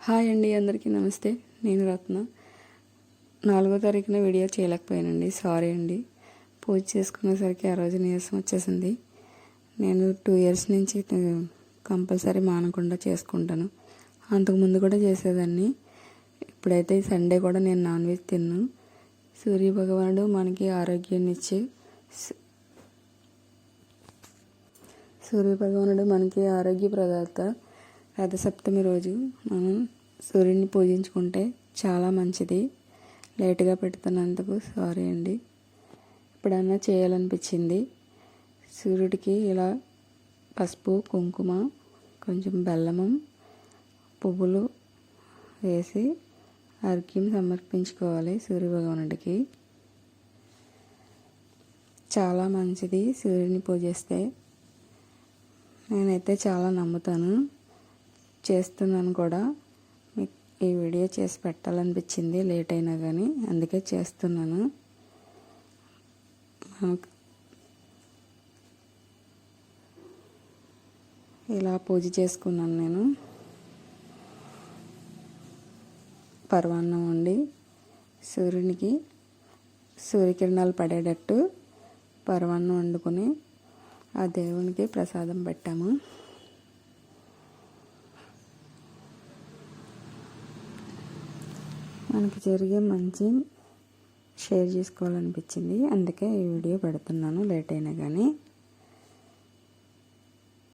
Hi అండి, అందరికీ నమస్తే. నేను రత్న. 4వ తారీఖున వీడియో చేయలేకపోయానండి, సారీ అండి. పూజ చేసుకునేసరికి ఆ రోజు నీరసం వచ్చేసింది. నేను 2 ఇయర్స్ నుంచి కంపల్సరీ మానకుండా చేసుకుంటాను. అంతకుముందు కూడా చేసేదాన్ని. ఇప్పుడైతే సండే కూడా నేను నాన్ వెజ్ తిన్నాను. సూర్య భగవానుడు మనకి ఆరోగ్యాన్ని ఇచ్చే ఆరోగ్య ప్రదాత. రథసప్తమి రోజు మనం సూర్యుడిని పూజించుకుంటే చాలా మంచిది. లేటుగా పెడుతున్నందుకు సారీ అండి. ఎప్పుడన్నా చేయాలనిపించింది. సూర్యుడికి ఇలా పసుపు, కుంకుమ, కొంచెం బెల్లము, పువ్వులు వేసి అర్ఘ్యం సమర్పించుకోవాలి సూర్య భగవానుడికి. చాలా మంచిది సూర్యుని పూజిస్తే. నేనైతే చాలా నమ్ముతాను, చేస్తున్నాను కూడా. మీకు ఈ వీడియో చేసి పెట్టాలనిపించింది, లేట్ అయినా కానీ అందుకే చేస్తున్నాను. ఇలా పూజ చేసుకున్నాను నేను. పరమాన్నం వండి సూర్యునికి సూర్యకిరణాలు పడేటట్టు పరమాన్నం వండుకొని ఆ దేవునికి ప్రసాదం పెట్టాము. మనకి జరిగే మంచి షేర్ చేసుకోవాలనిపించింది, అందుకే ఈ వీడియో పెడుతున్నాను, లేట్ అయినా కానీ.